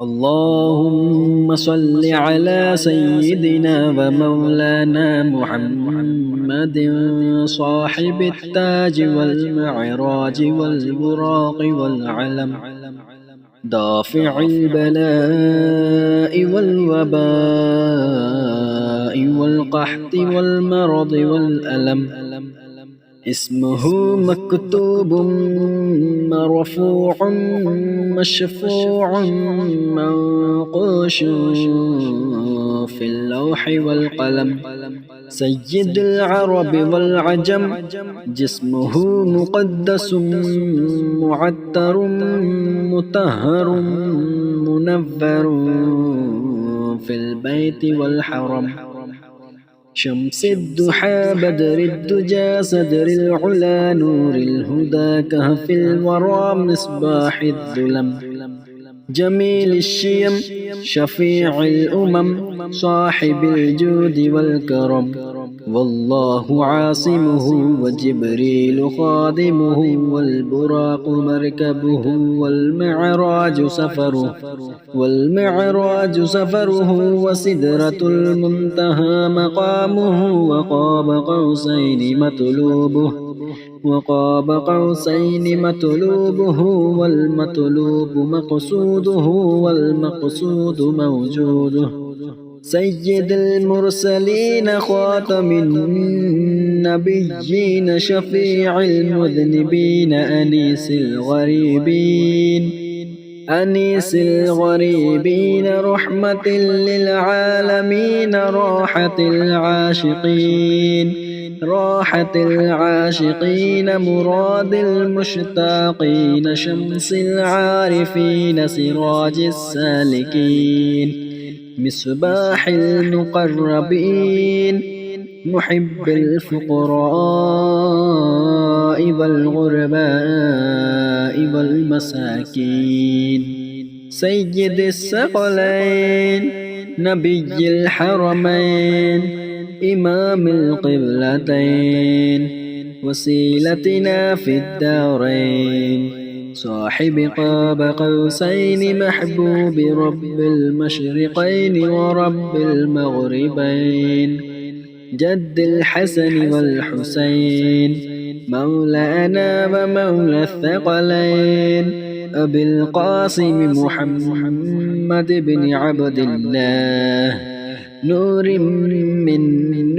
اللهم صل على سيدنا ومولانا محمد صاحب التاج والمعراج والبراق والعلم دافع البلاء والوباء والقحط والمرض والألم اسمه مكتوب مرفوع مشفوع منقوش في اللوح والقلم سيد العرب والعجم جسمه مقدس معتر مطهر منور في البيت والحرم شمس الضحى بدر الدجى صدر العلا نور الهدى كهف الورى مصباح الظلم جميل الشيم شفيع الأمم صاحب الجود والكرم والله عاصمه وجبريل خادمه والبراق مركبه والمعراج سفره وسدرة المنتهى مقامه وقاب قوسين مطلوبه والمطلوب مقصوده والمقصود موجوده سيد المرسلين خاتم النبيين شفيع المذنبين أنيس الغريبين رحمة للعالمين راحة العاشقين مراد المشتاقين شمس العارفين سراج السالكين مصباح المقربين محب الفقراء والغرباء والمساكين سيد الثقلين نبي الحرمين إمام القبلتين وسيلتنا في الدارين صاحب قاب قوسين محبوب رب المشرقين ورب المغربين جد الحسن والحسين مولانا ومولى الثقلين أبي القاسم محمد بن عبد الله نور من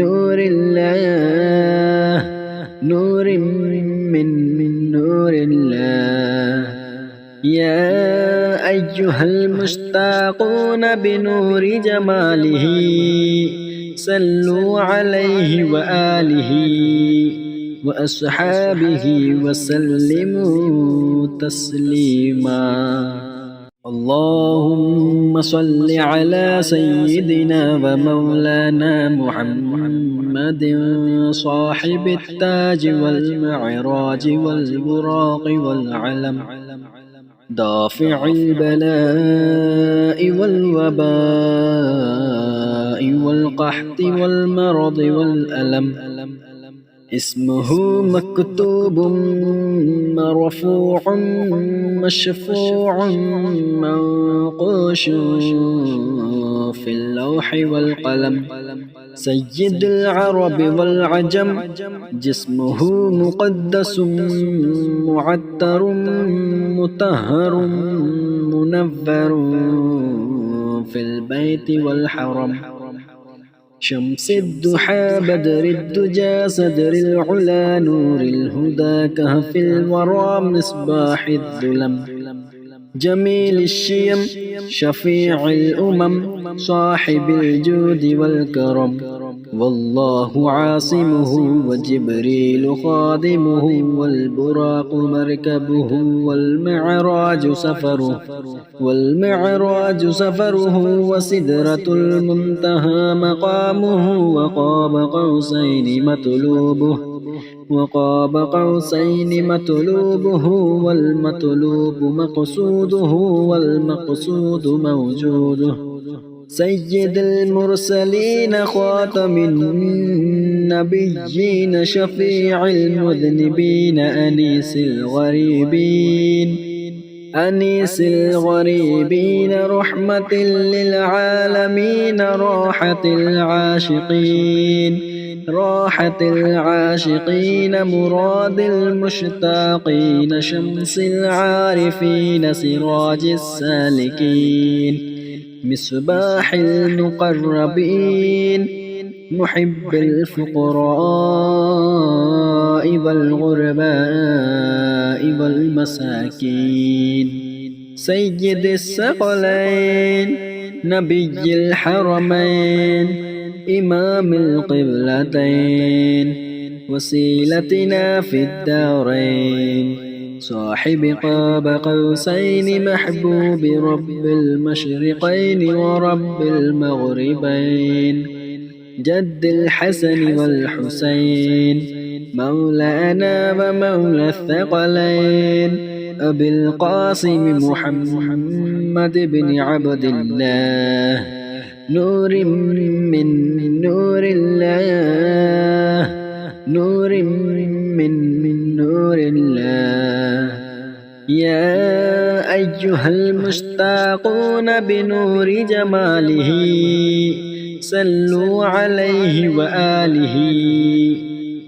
نور الله يا أيها المشتاقون بنور جماله صلوا عليه وآله وأصحابه وسلموا تسليما اللهم صل على سيدنا ومولانا محمد صاحب التاج والمعراج والبراق والعلم دافع البلاء والوباء والقحط والمرض والألم اسمه مكتوب مرفوع مشفوع منقوش في اللوح والقلم سيد العرب والعجم جسمه مقدس معتر مطهر منور في البيت والحرم شمس الضحى بدر الدجى صدر العلا نور الهدى كهف الورى مصباح الظلم جميل الشيم شفيع الأمم صاحب الجود والكرم والله عاصمه وجبريل خادمه والبراق مركبه والمعراج سفره وسدرة المنتهى مقامه وقاب قوسين مطلوبه والمطلوب مقصوده والمقصود موجوده سيد المرسلين خاتم النبيين شفيع المذنبين أنيس الغريبين أنيس الغريبين رحمة للعالمين راحة العاشقين مراد المشتاقين شمس العارفين سراج السالكين مصباح المقربين محب الفقراء والغرباء والمساكين سيد الثقلين نبي الحرمين إمام القبلتين وسيلتنا في الدارين صاحب قاب قوسين محبوب رب المشرقين ورب المغربين جد الحسن والحسين مولانا ومولى الثقلين أبي القاسم محمد بن عبد الله نور من نور الله نور من نور الله يا أيها المشتاقون بنور جماله صلوا عليه وآله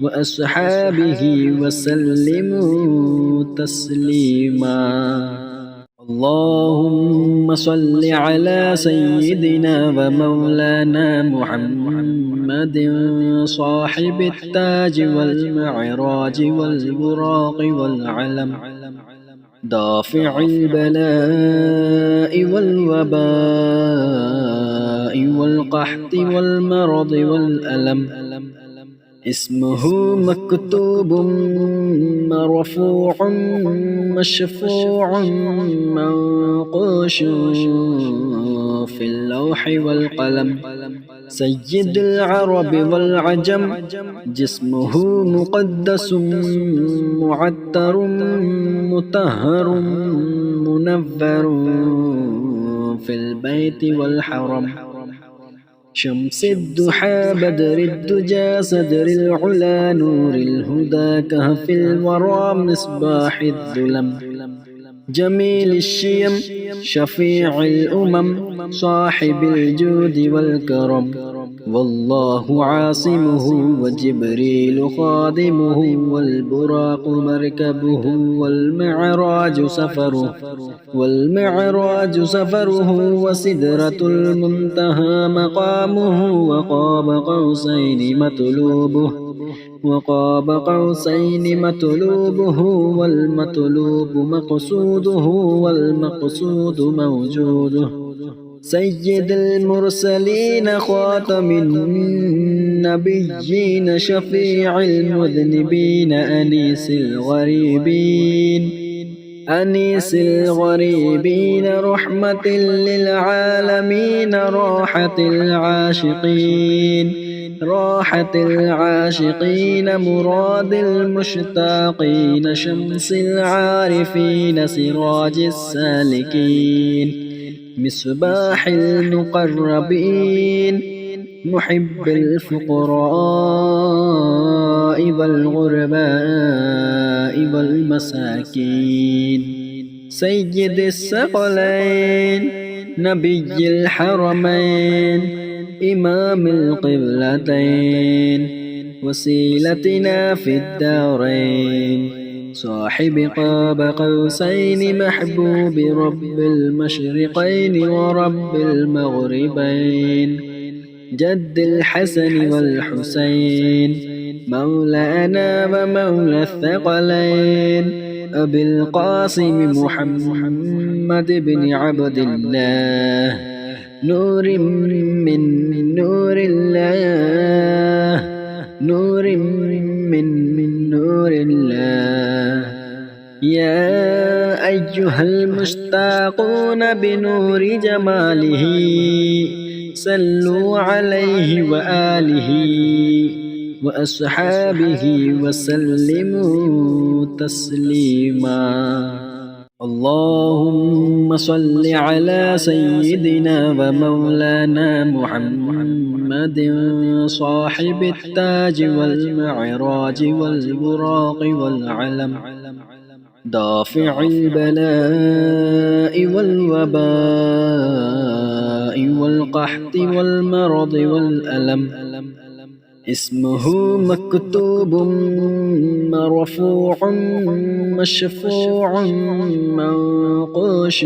وأصحابه وسلموا تسليما اللهم صل على سيدنا ومولانا محمد صاحب التاج والمعراج والبراق والعلم دافع البلاء والوباء والقحط والمرض والألم اسمه مكتوب مرفوع مشفوع منقوش في اللوح والقلم سيد العرب والعجم جسمه مقدس معتر مطهر منور في البيت والحرم شمس الضحى بدر الدجى صدر العلا نور الهدى كهف الورى مصباح الظلم جميل الشيم شفيع الأمم صاحب الجود والكرم والله عاصمه وجبريل خادمه والبراق مركبه والمعراج سفره وسدرة المنتهى مقامه وقاب قوسين مطلوبه والمطلوب مقصوده والمقصود موجوده سيد المرسلين خاتم النبيين شفيع المذنبين أنيس الغريبين رحمة للعالمين راحة العاشقين مراد المشتاقين شمس العارفين سراج السالكين مصباح المقربين محب الفقراء والغرباء والمساكين سيد الثقلين نبي الحرمين إمام القبلتين وسيلتنا في الدارين صاحب قاب قوسين محبوب رب المشرقين ورب المغربين جد الحسن والحسين مولانا ومولى الثقلين أبي القاسم محمد بن عبد الله نور من نور الله نور من نور الله يا أيها المشتاقون بنور جماله صلوا عليه وآله وأصحابه وسلموا تسليما اللهم صل على سيدنا ومولانا محمد صاحب التاج والمعراج والبراق والعلم دافع البلاء والوباء والقحط والمرض والألم. اسمه مكتوب مرفوع مشفوع منقوش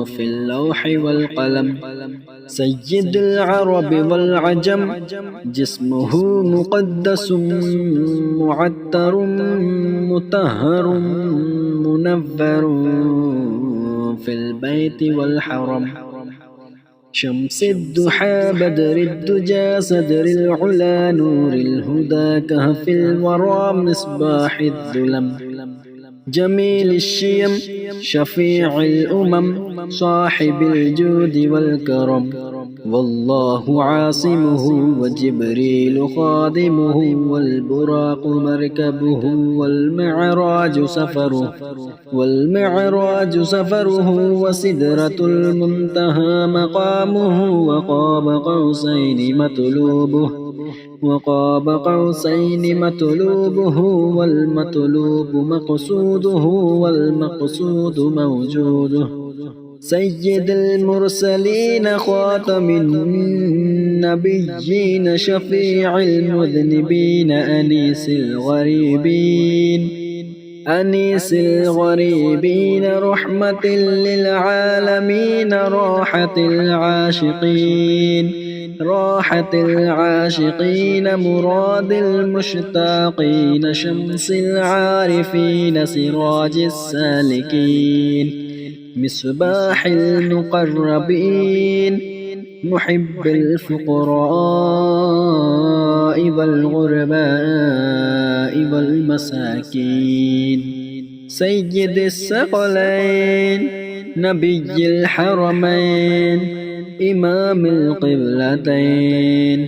في اللوح والقلم. سيد العرب والعجم جسمه مقدس معتر مطهر منور في البيت والحرم. شمس الضحى بدر الدجى صدر العلا نور الهدى كهف الورى مصباح الظلم. جميل الشيم شفيع الأمم صاحب الجود والكرم. والله عاصمه وجبريل خادمه والبراق مركبه والمعراج سفره وسدرة المنتهى مقامه وقاب قوسين مطلوبه والمطلوب مقصوده والمقصود موجوده. سيد المرسلين خاتم النبيين شفيع المذنبين أنيس الغريبين رحمة للعالمين راحة العاشقين مراد المشتاقين شمس العارفين سراج السالكين مصباح المقربين محب الفقراء والغرباء والمساكين. سيد الثقلين نبي الحرمين إمام القبلتين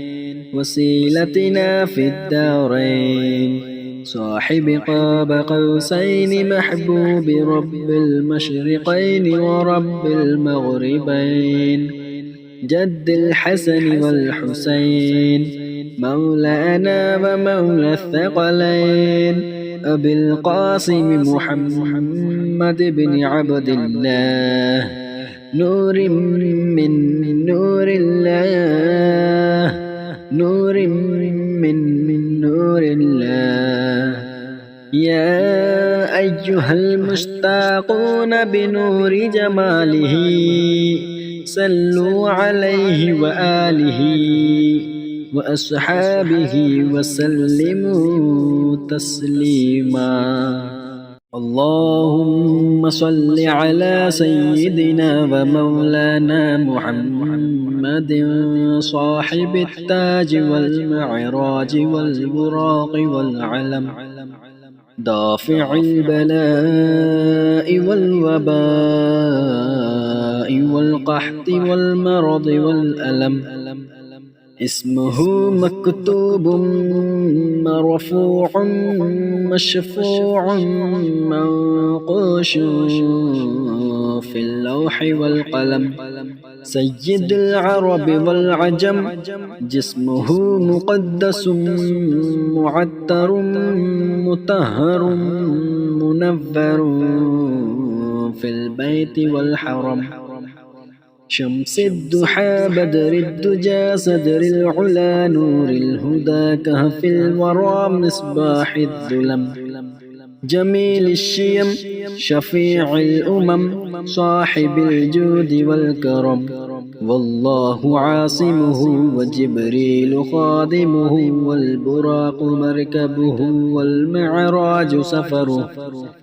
وسيلتنا في الدارين صاحب قاب قوسين محبوب رب المشرقين ورب المغربين. جد الحسن والحسين مولانا ومولى الثقلين أبي القاسم محمد بن عبد الله نور من نور الله نور من نور الله. يا أيها المشتاقون بنور جماله صلوا عليه وآله وأصحابه وسلموا تسليما. اللهم صل على سيدنا ومولانا محمد صاحب التاج والمعراج والبراق والعلم. دافع البلاء والوباء والقحط والمرض والألم. اسمه مكتوب مرفوع مشفوع منقوش في اللوح والقلم. سيد العرب والعجم جسمه مقدس معتر مطهر منور في البيت والحرم. شمس الضحى بدر الدجى صدر العلا نور الهدى كهف الورى مصباح الظلم. جميل الشيم شفيع الأمم صاحب الجود والكرم. والله عاصمه وجبريل خادمه والبراق مركبه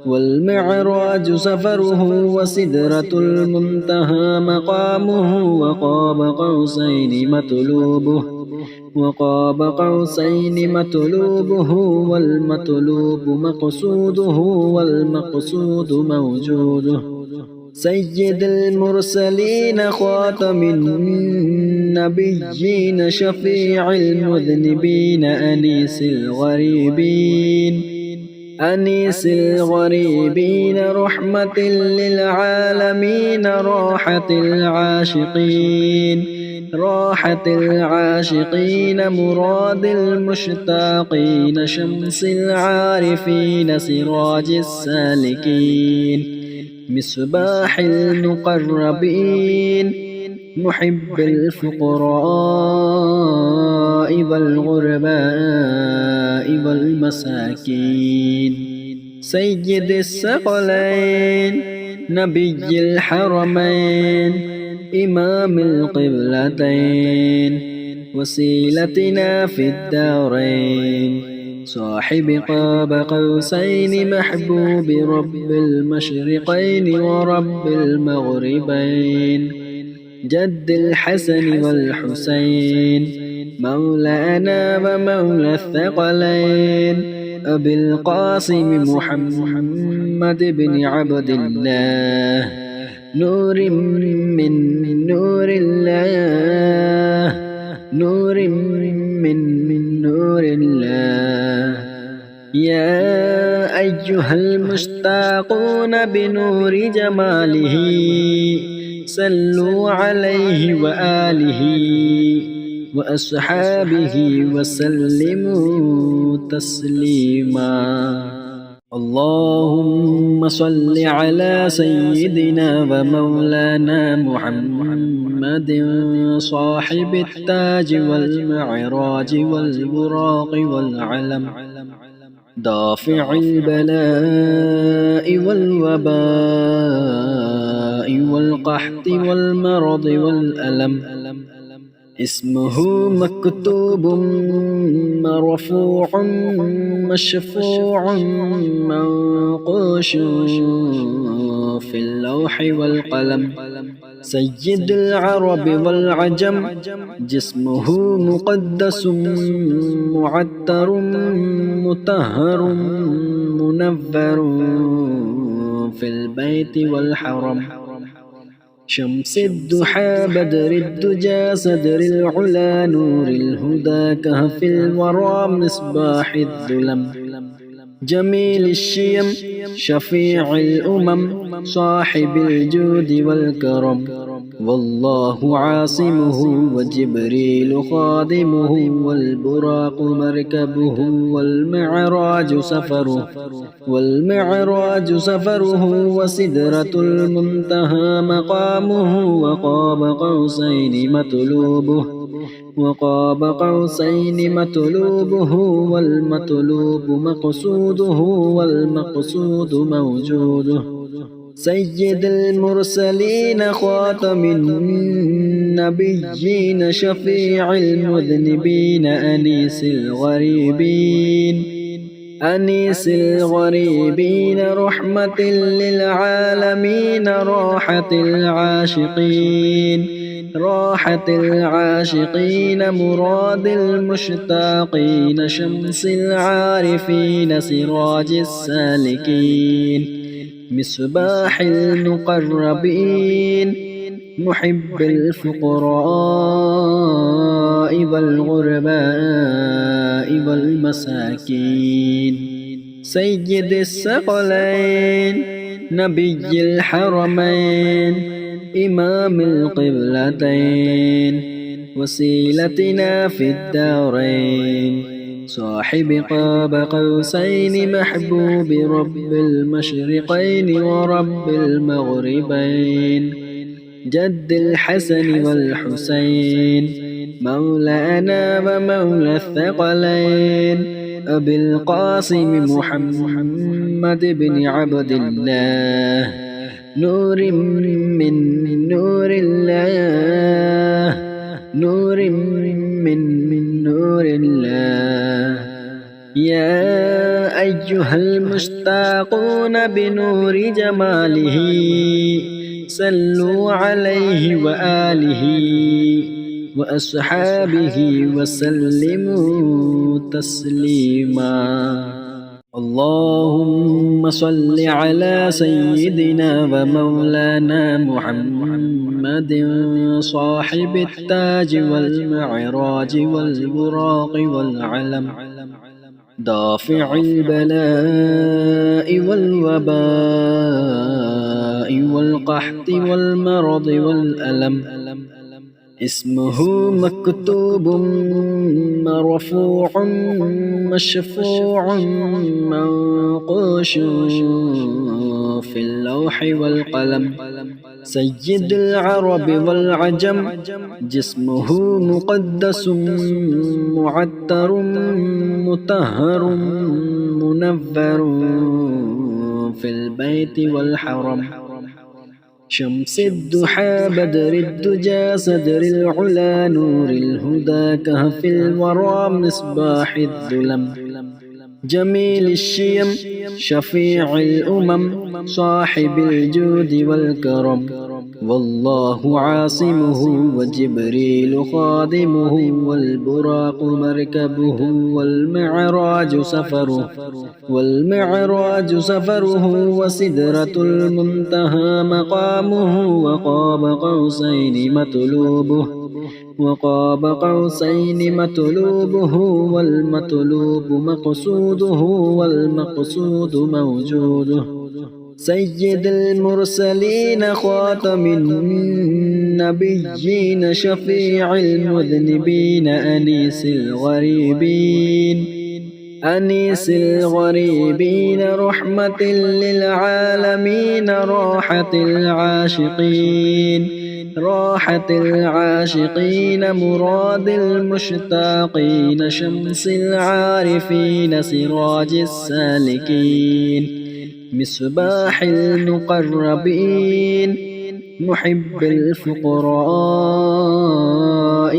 والمعراج سفره وسدرة المنتهى مقامه وقاب قوسين مطلوبه والمطلوب مقصوده والمقصود موجوده. سيد المرسلين خاتم النبيين شفيع المذنبين أنيس الغريبين رحمة للعالمين راحة العاشقين مراد المشتاقين شمس العارفين سراج السالكين مصباح المقربين محب الفقراء والغرباء والمساكين سيد الثقلين نبي الحرمين إمام القبلتين وسيلتنا في الدارين صاحب قاب قوسين محبوب رب المشرقين ورب المغربين جد الحسن والحسين مولانا ومولى الثقلين أبي القاسم محمد بن عبد الله نور من نور الله نور من نور الله يا أيها المشتاقون بنور جماله صلوا عليه وآله وأصحابه وسلموا تسليما اللهم صل على سيدنا ومولانا محمد صاحب التاج والمعراج والبراق والعلم دافع البلاء والوباء والقحط والمرض والألم اسمه مكتوب مرفوع مشفوع منقوش في اللوح والقلم سيد العرب والعجم جسمه مقدس معطر مطهر منور في البيت والحرم شمس الضحى بدر الدجى صدر العلا نور الهدى كهف الورى مصباح الظلم جميل الشيم شفيع الأمم صاحب الجود والكرم والله عاصمه وجبريل خادمه والبراق مركبه والمعراج سفره وسدرة المنتهى مقامه وقاب قوسين مطلوبه والمطلوب مقصوده والمقصود موجوده سيد المرسلين خاتم النبيين شفيع المذنبين أنيس الغريبين رحمة للعالمين راحة العاشقين مراد المشتاقين شمس العارفين سراج السالكين مصباح المقربين محب الفقراء والغرباء والمساكين سيد الثقلين نبي الحرمين إمام القبلتين وسيلتنا في الدارين صاحب قاب قوسين محبوب رب المشرقين ورب المغربين جد الحسن والحسين مولانا ومولى الثقلين أبي القاسم محمد بن عبد الله نور من نور الله نور من نور الله يا أيها المشتاقون بنور جماله صلوا عليه وآله وأصحابه وسلموا تسليما اللهم صل على سيدنا ومولانا محمد صاحب التاج والمعراج والبراق والعلم دافع البلاء والوباء والقحط والمرض والألم. اسمه مكتوب مرفوع مشفوع منقوش في اللوح والقلم. سيد العرب والعجم جسمه مقدس معتر مطهر منور في البيت والحرم. شمس الضحى بدر الدجى صدر العلا نور الهدى كهف الورى مصباح الظلم. جميل الشيم شفيع الأمم صاحب الجود والكرم. والله عاصمه وجبريل خادمه والبراق مركبه والمعراج سفره وسدرة المنتهى مقامه وقاب قوسين مطلوبه والمطلوب مقصوده والمقصود موجوده. سيد المرسلين خاتم النبيين شفيع المذنبين أنيس الغريبين رحمة للعالمين راحة العاشقين مراد المشتاقين شمس العارفين سراج السالكين مصباح المقربين محب الفقراء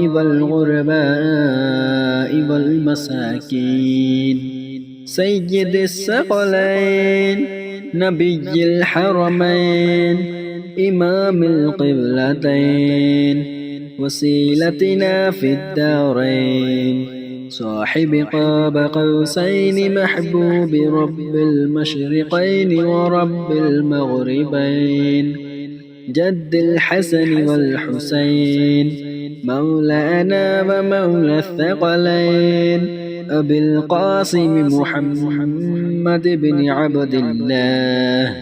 والغرباء والمساكين. سيد الثقلين نبي الحرمين إمام القبلتين وسيلتنا في الدارين صاحب قاب قوسين محبوب رب المشرقين ورب المغربين. جد الحسن والحسين مولانا ومولى الثقلين أبي القاسم محمد بن عبد الله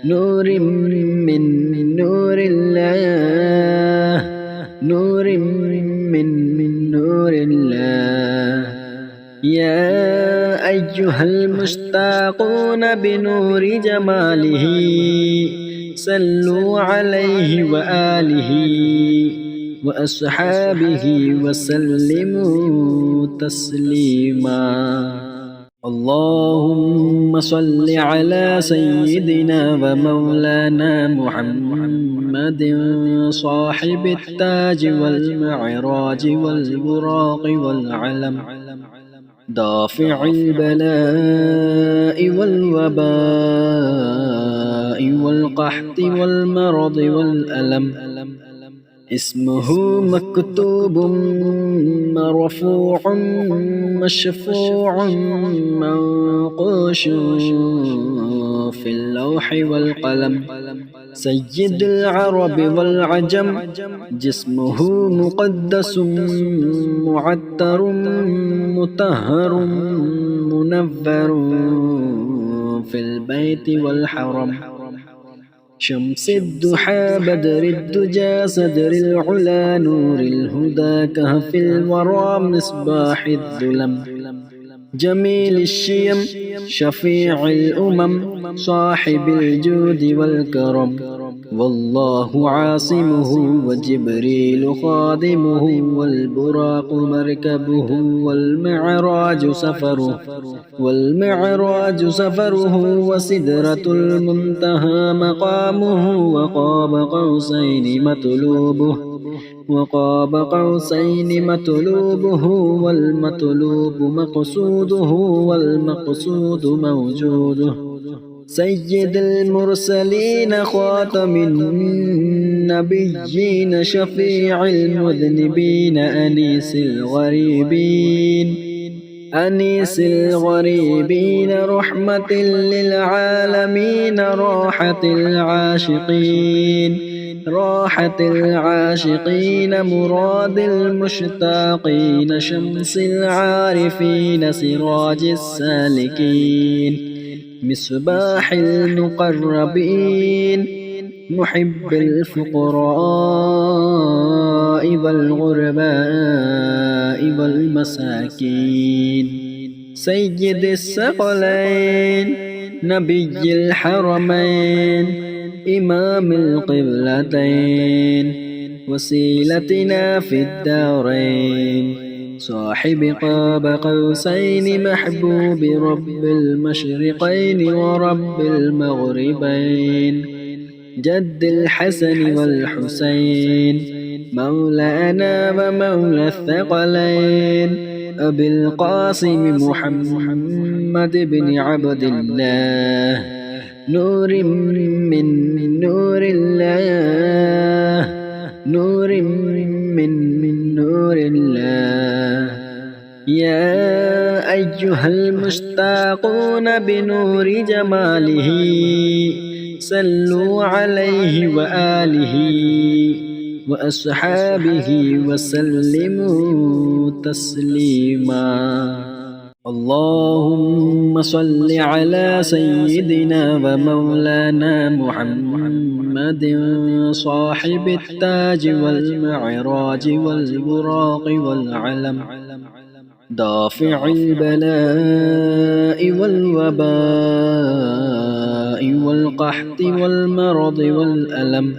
نور من نور الله يا أيها المشتاقون بنور جماله صلوا عليه وآله وأصحابه وسلموا تسليما. اللهم صل على سيدنا ومولانا محمد صاحب التاج والمعراج والبراق والعلم. دافع البلاء والوباء والقحط والمرض والألم. اسمه مكتوب مرفوع مشفوع منقوش في اللوح والقلم. سيد العرب والعجم جسمه مقدس معتر مطهر منور في البيت والحرم. شمس الضحى بدر الدجى صدر العلا نور الهدى كهف الورى مصباح الظلم. جميل الشيم شفيع الأمم صاحب الجود والكرم. والله عاصمه وجبريل خادمه والبراق مركبه والمعراج سفره وسدرة المنتهى مقامه وقاب قوسين مطلوبه والمطلوب مقصوده والمقصود موجوده. سيد المرسلين خاتم النبيين شفيع المذنبين أنيس الغريبين رحمة للعالمين راحة العاشقين راحة العاشقين مراد المشتاقين شمس العارفين سراج السالكين مصباح المقربين محب الفقراء والغرباء والمساكين سيد الثقلين نبي الحرمين إمام القبلتين وسيلتنا في الدارين صاحب قاب قوسين محبوب رب المشرقين ورب المغربين جد الحسن والحسين مولانا ومولى الثقلين أبي القاسم محمد بن عبد الله نور من نور الله نور من نور الله يا أيها المشتاقون بنور جماله صلوا عليه وآله وأصحابه وسلموا تسليما اللهم صل على سيدنا ومولانا محمد صاحب التاج والمعراج والبراق والعلم دافع البلاء والوباء والقحط والمرض والألم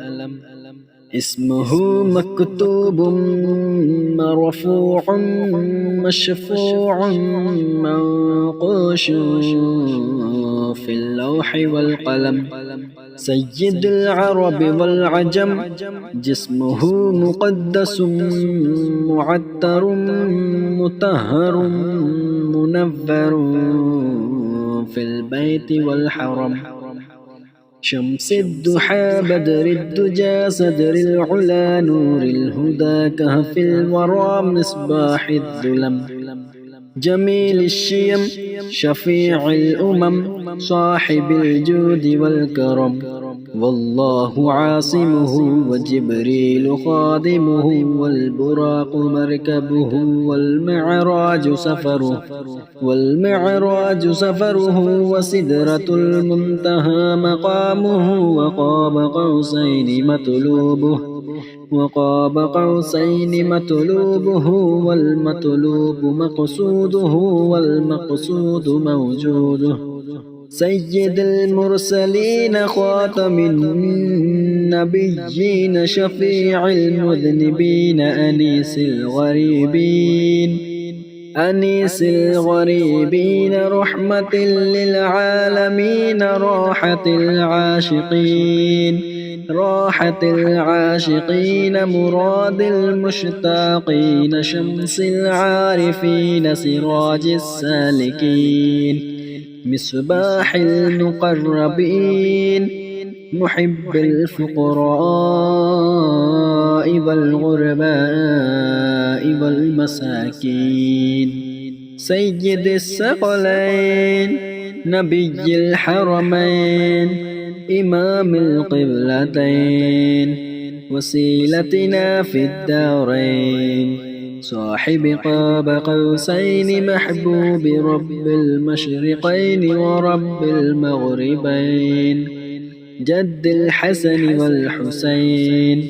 اسمه مكتوب مرفوع مشفوع منقوش في اللوح والقلم سيد العرب والعجم جسمه مقدس معطر مطهر منور في البيت والحرم شمس الضحى بدر الدجى صدر العلا نور الهدى كهف الورى مصباح الظلم جميل الشيم شفيع الأمم صاحب الجود والكرم والله عاصمه وجبريل خادمه والبراق مركبه والمعراج سفره وسدرة المنتهى مقامه وقاب قوسين مطلوبه والمطلوب مقصوده والمقصود موجوده سيد المرسلين خاتم النبيين شفيع المذنبين أنيس الغريبين رحمة للعالمين راحة العاشقين مراد المشتاقين شمس العارفين سراج السالكين مصباح المقربين محب الفقراء والغرباء والمساكين سيد الثقلين نبي الحرمين إمام القبلتين وسيلتنا في الدارين صاحب قاب قوسين محبوب رب المشرقين ورب المغربين جد الحسن والحسين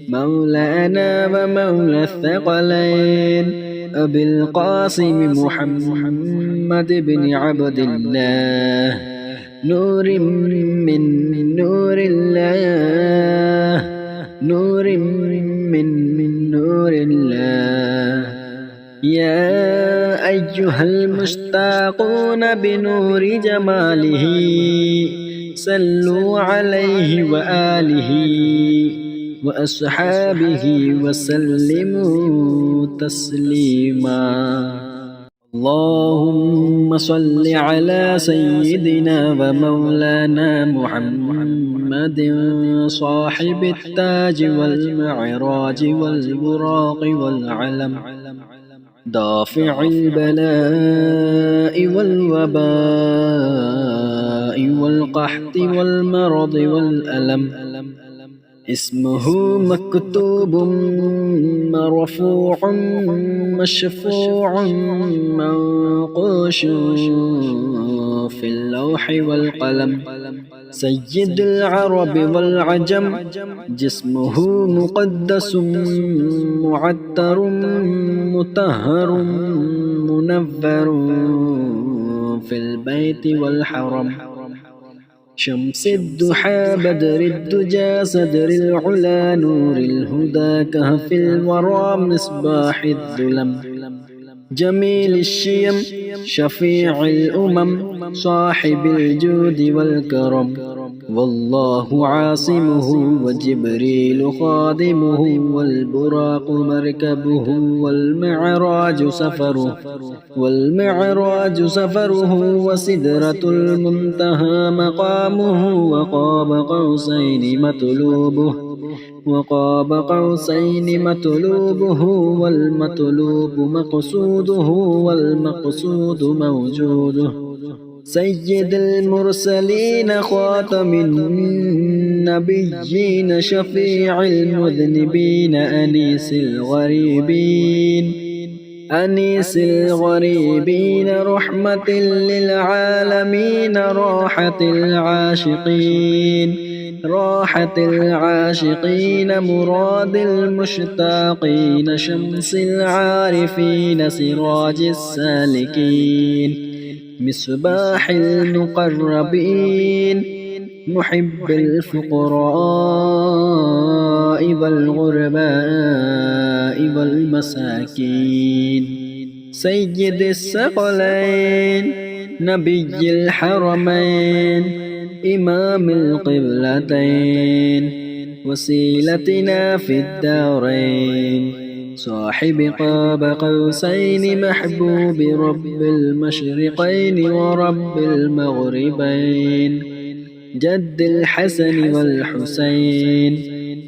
مولانا ومولى الثقلين أبي القاسم محمد بن عبد الله نور من نور الله نور من نور الله يا أيها المشتاقون بنور جماله صلوا عليه وآله وأصحابه وسلموا تسليما اللهم صل على سيدنا ومولانا محمد صاحب التاج والمعراج والبراق والعلم دافع البلاء والوباء والقحط والمرض والألم اسمه مكتوب مرفوع مشفوع منقوش في اللوح والقلم. سيد العرب والعجم جسمه مقدس معطر مطهر منور في البيت والحرم. شمس الضحى بدر الدجى صدر العلا نور الهدى كهف الورى مصباح الظلم. جميل الشيم شفيع الأمم صاحب الجود والكرم. والله عاصمه وجبريل خادمه والبراق مركبه والمعراج سفره وسدرة المنتهى مقامه وقاب قوسين مطلوبه والمطلوب مقصوده والمقصود موجوده. سيد المرسلين خاتم النبيين شفيع المذنبين أنيس الغريبين رحمة للعالمين راحة العاشقين مراد المشتاقين شمس العارفين سراج السالكين مصباح المقربين محب الفقراء والغرباء والمساكين. سيد الثقلين نبي الحرمين إمام القبلتين وسيلتنا في الدارين صاحب قاب قوسين محبوب رب المشرقين ورب المغربين. جد الحسن والحسين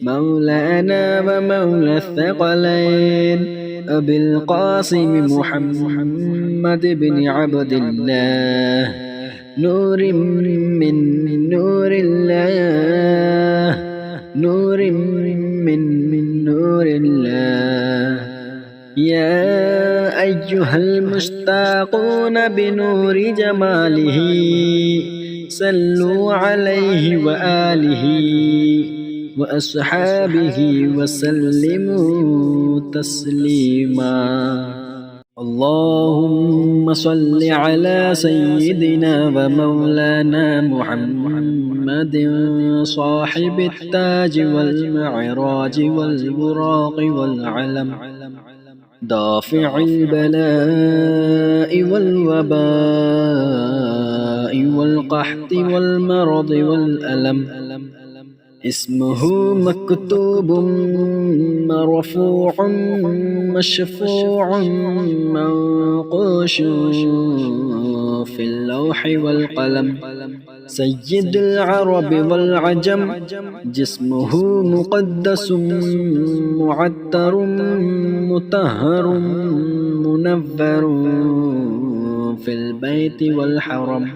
مولانا ومولى الثقلين أبي القاسم محمد بن عبد الله نور من نور الله يا أيها المشتاقون بنور جماله صلوا عليه وآله وأصحابه وسلموا تسليما. اللهم صل على سيدنا ومولانا محمد صاحب التاج والمعراج والبراق والعلم دافع البلاء والوباء والقحط والمرض والألم. اسمه مكتوب مرفوع مشفوع منقوش في اللوح والقلم. سيد العرب والعجم جسمه مقدس معطر مطهر منور في البيت والحرم.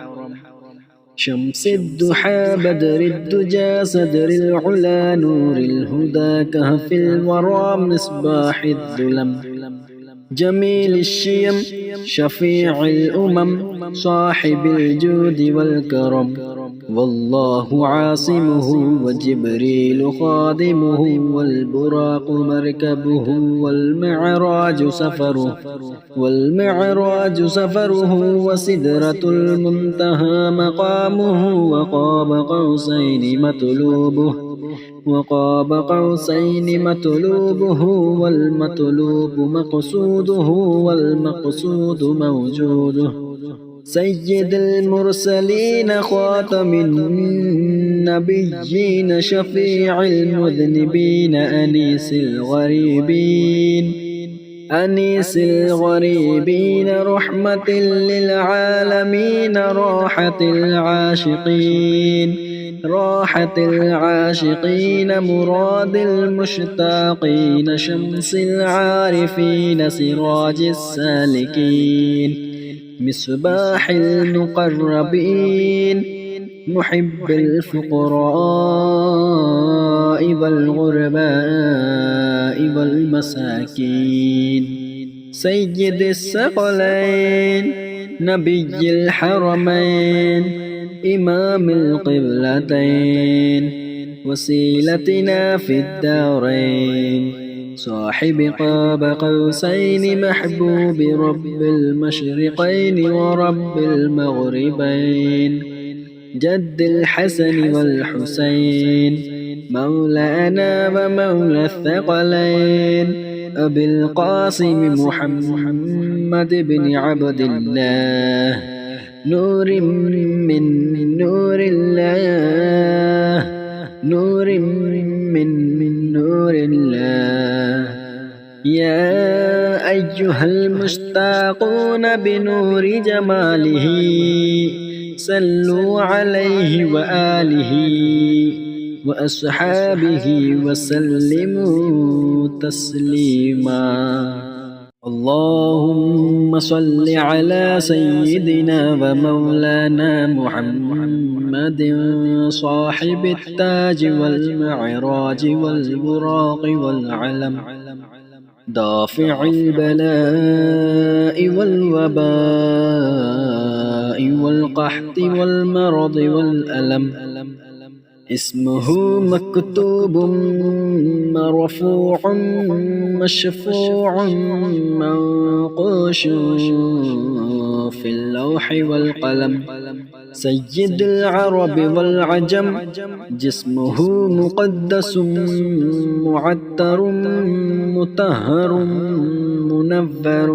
شمس الضحى بدر الدجى صدر العلا نور الهدى كهف الورى مصباح الظلم. جميل الشيم شفيع الأمم صاحب الجود والكرم. والله عاصمه وجبريل خادمه والبراق مركبه والمعراج سفره وسدرة المنتهى مقامه وقاب قوسين مطلوبه والمطلوب مقصوده والمقصود موجوده. سيد المرسلين خاتم النبيين شفيع المذنبين أنيس الغريبين رحمة للعالمين راحة العاشقين مراد المشتاقين شمس العارفين سراج السالكين مصباح المقربين محب الفقراء والغرباء والمساكين سيد الثقلين نبي الحرمين إمام القبلتين وسيلتنا في الدارين صاحب قاب قوسين محبوب رب المشرقين ورب المغربين جد الحسن والحسين مولانا ومولى الثقلين أبي القاسم محمد بن عبد الله نور من نور الله نور من نور الله يا أيها المشتاقون بنور جماله صلوا عليه وآله وأصحابه وسلموا تسليما اللهم صل على سيدنا ومولانا محمد صاحب التاج والمعراج والبراق والعلم دافع البلاء والوباء والقحط والمرض والألم اسمه مكتوب مرفوع مشفوع منقوش في اللوح والقلم سيد العرب والعجم جسمه مقدس معتر مطهر منور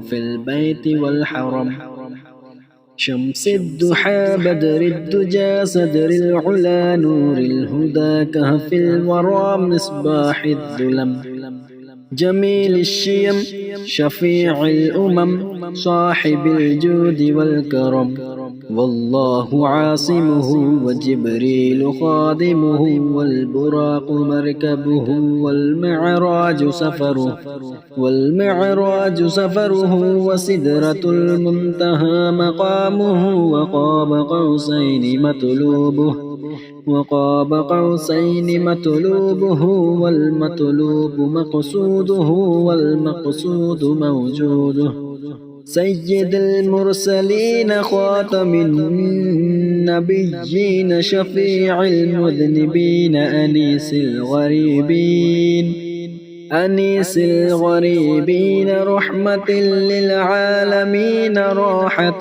في البيت والحرم شمس الضحى بدر الدجى صدر العلا نور الهدى كهف الورى مصباح الظلم جميل الشيم شفيع الأمم صاحب الجود والكرم والله عاصمه وجبريل خادمه والبراق مركبه والمعراج سفره وسدرة المنتهى مقامه وقاب قوسين مطلوبه والمطلوب مقصوده والمقصود موجوده سيد المرسلين خاتم النبيين شفيع المذنبين أنيس الغريبين رحمة للعالمين راحة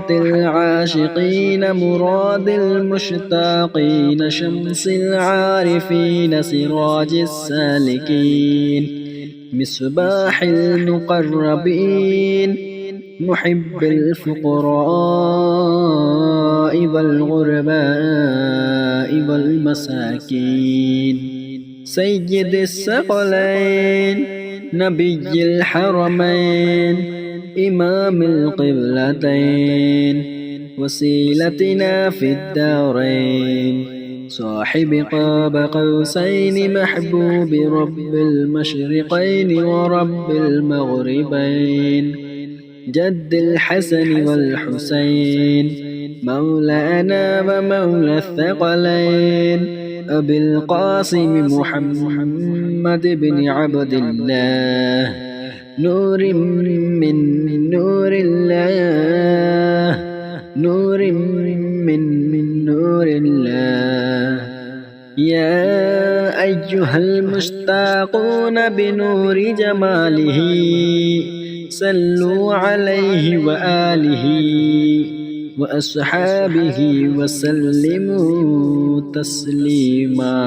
العاشقين مراد المشتاقين شمس العارفين سراج السالكين مصباح المقربين محب الفقراء والغرباء والمساكين سيد الثقلين نبي الحرمين إمام القبلتين وسيلتنا في الدارين صاحب قاب قوسين محبوب رب المشرقين ورب المغربين جد الحسن والحسين مولانا ومولى الثقلين أبي القاسم محمد بن عبد الله نور من نور الله نور من نور الله يا أيها المشتاقون بنور جماله صلوا عليه وآله وأصحابه وسلموا تسليما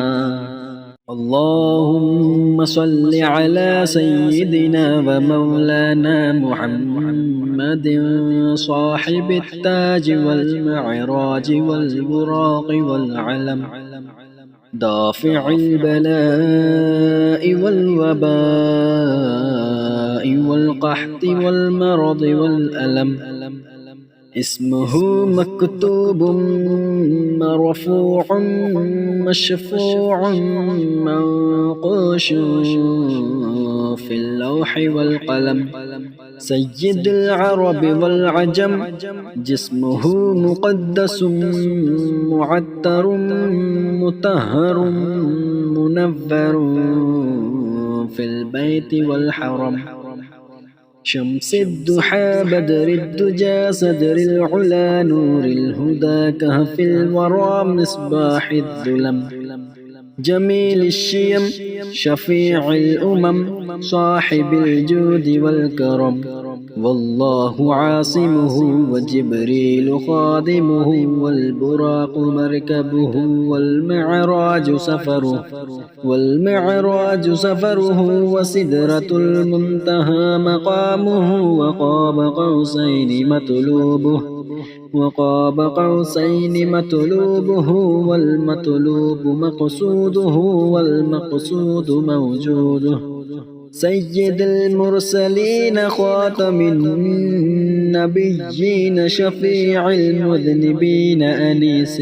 اللهم صل على سيدنا ومولانا محمد صاحب التاج والمعراج والبراق والعلم دافع البلاء والوباء والقحط والمرض والألم اسمه مكتوب مرفوع مشفوع منقوش في اللوح والقلم سيد العرب والعجم جسمه مقدس معطر مطهر منور في البيت والحرم شمس الضحى بدر الدجى صدر العلا نور الهدى كهف الورى مصباح الظلم جميل الشيم شفيع الأمم صاحب الجود والكرم والله عاصمه وجبريل خادمه والبراق مركبه والمعراج سفره وسدرة المنتهى مقامه وقاب قوسين مطلوبه والمطلوب مقصوده والمقصود موجوده سيد المرسلين خاتم النبيين شفيع المذنبين أنيس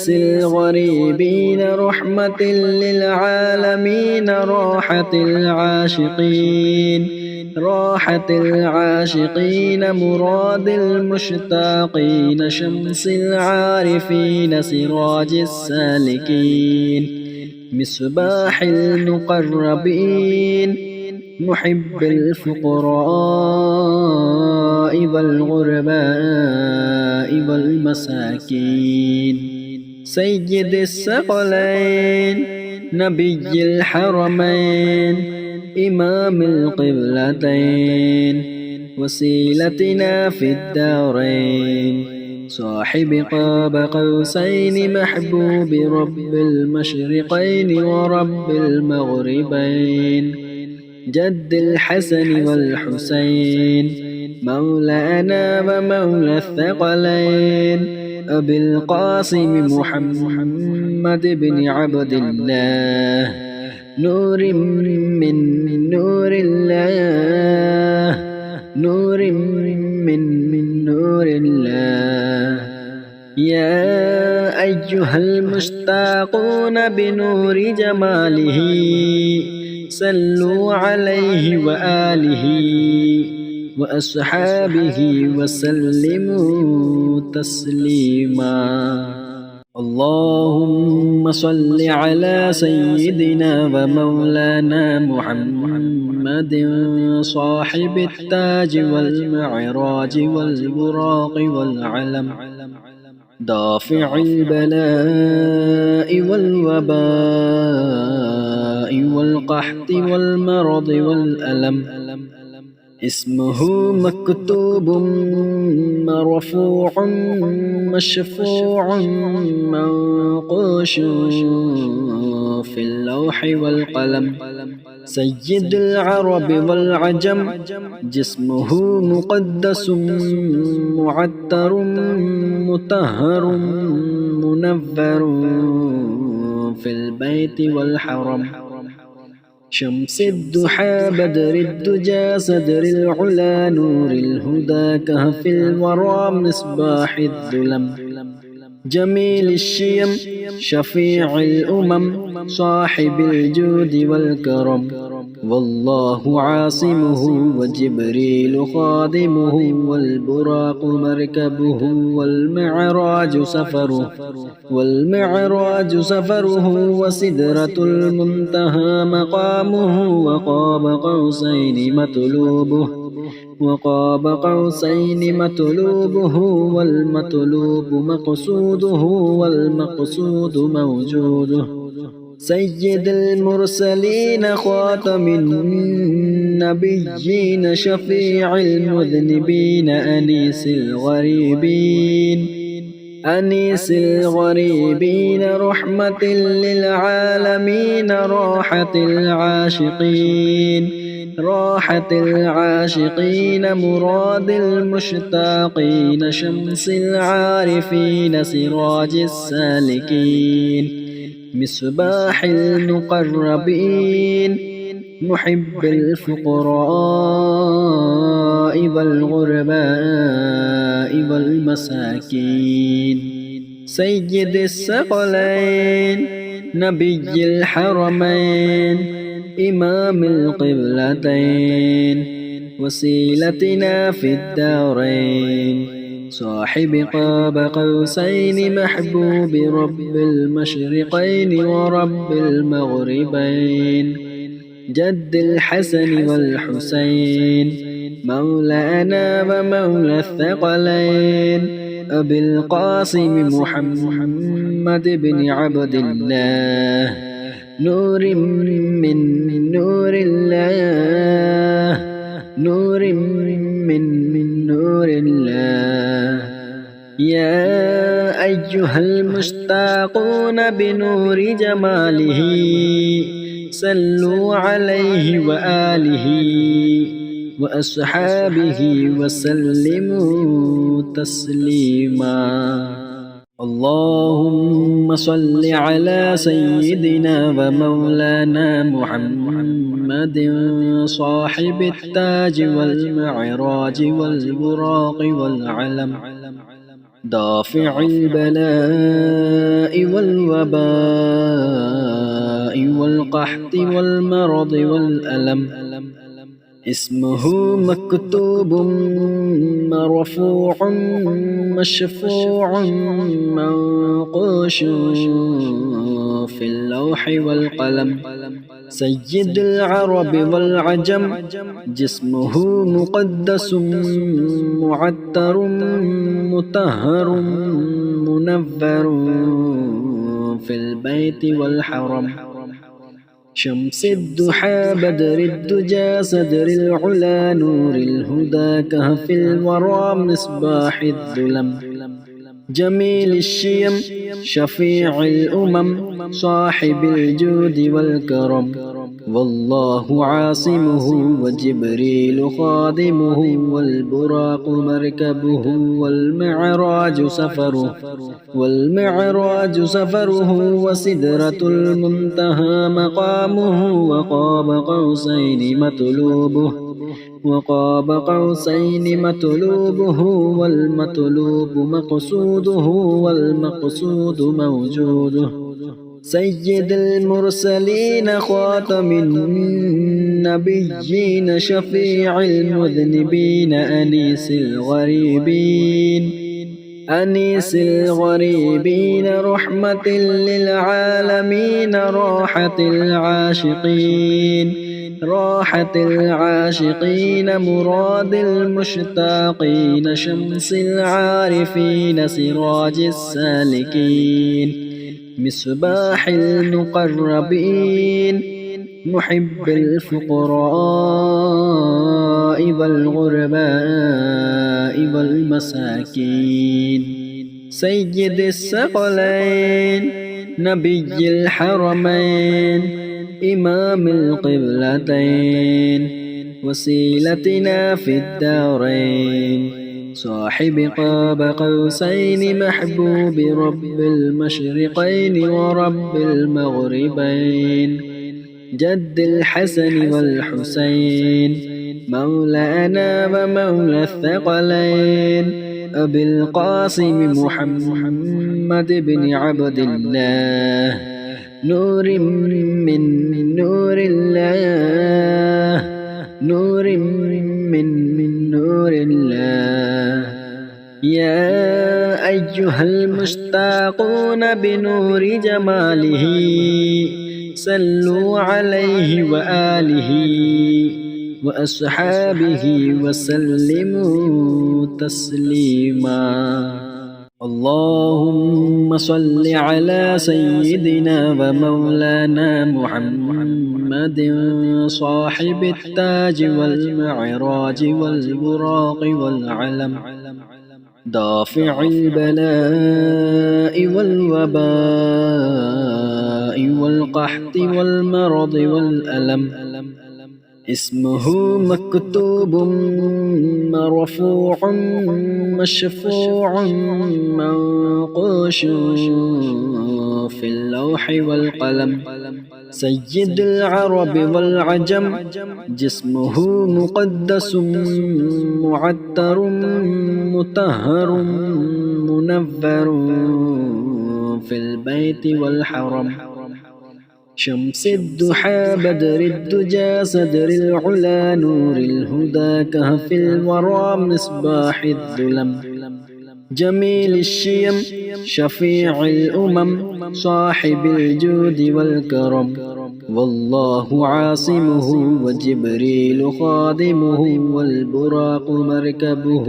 الغريبين رحمة للعالمين راحة العاشقين مراد المشتاقين شمس العارفين سراج السالكين مصباح المقربين محب الفقراء والغرباء والمساكين سيد الثقلين نبي الحرمين إمام القبلتين وسيلتنا في الدارين صاحب قاب قوسين محبوب رب المشرقين ورب المغربين جد الحسن والحسين مولانا ومولى الثقلين أبي القاسم محمد بن عبد الله نور من نور الله نور من نور الله يا أيها المشتاقون بنور جماله صلوا عليه وآله وأصحابه وسلموا تسليما اللهم صل على سيدنا ومولانا محمد صاحب التاج والمعراج والبراق والعلم دافع البلاء والوباء والقحط والمرض والألم اسمه مكتوب مرفوع مشفوع منقوش في اللوح والقلم سيد العرب والعجم جسمه مقدس معطر مطهر منور في البيت والحرم شمس الضحى بدر الدجى صدر العلا نور الهدى كهف الورى مصباح الظلم جميل الشيم شفيع الأمم صاحب الجود والكرم والله عاصمه وجبريل خادمه والبراق مركبه والمعراج سفره وسدرة المنتهى مقامه وقاب قوسين مطلوبه والمطلوب مقصوده والمقصود موجوده سيد المرسلين خاتم النبيين شفيع المذنبين أنيس الغريبين رحمة للعالمين راحة العاشقين مراد المشتاقين شمس العارفين سراج السالكين مصباح المقربين محب الفقراء والغرباء والمساكين سيد الثقلين نبي الحرمين إمام القبلتين وسيلتنا في الدارين صاحب قاب قوسين محبوب رب المشرقين ورب المغربين جد الحسن والحسين مولانا ومولى الثقلين أبي القاسم محمد بن عبد الله نور من نور الله نور من نور الله يا أيها المشتاقون بنور جماله صلوا عليه وآله وأصحابه وسلموا تسليما اللهم صل على سيدنا ومولانا محمد صاحب التاج والمعراج والبراق والعلم دافع البلاء والوباء والقحط والمرض والألم اسمه مكتوب مرفوع مشفوع منقوش في اللوح والقلم سيد العرب والعجم جسمه مقدس معتر مطهر منور في البيت والحرم شمس الضحى بدر الدجى صدر العلا نور الهدى كهف الورى مصباح الظلم جميل الشيم شفيع الأمم صاحب الجود والكرم والله عاصمه وجبريل خادمه والبراق مركبه والمعراج سفره وسدرة المنتهى مقامه وقاب قوسين مطلوبه والمطلوب مقصوده والمقصود موجوده سيد المرسلين خاتم النبيين شفيع المذنبين أنيس الغريبين رحمة للعالمين راحة العاشقين مراد المشتاقين شمس العارفين سراج السالكين مصباح المقربين محب الفقراء والغرباء والمساكين سيد الثقلين نبي الحرمين إمام القبلتين وسيلتنا في الدارين صاحب قاب قوسين محبوب رب المشرقين ورب المغربين جد الحسن والحسين مولانا ومولى الثقلين أبي القاسم محمد بن عبد الله نور من نور الله نور من نور الله يا أيها المشتاقون بنور جماله صلوا عليه وآله وأصحابه وسلموا تسليما اللهم صل على سيدنا ومولانا محمد صاحب التاج والمعراج والبراق والعلم دافع البلاء والوباء والقحط والمرض والألم اسمه مكتوب مرفوع مشفوع منقوش في اللوح والقلم سيد العرب والعجم جسمه مقدس معتر مطهر منور في البيت والحرم شمس الضحى بدر الدجى صدر العلا نور الهدى كهف الورى مصباح الظلم جميل الشيم شفيع الأمم صاحب الجود والكرم والله عاصمه وجبريل خادمه والبراق مركبه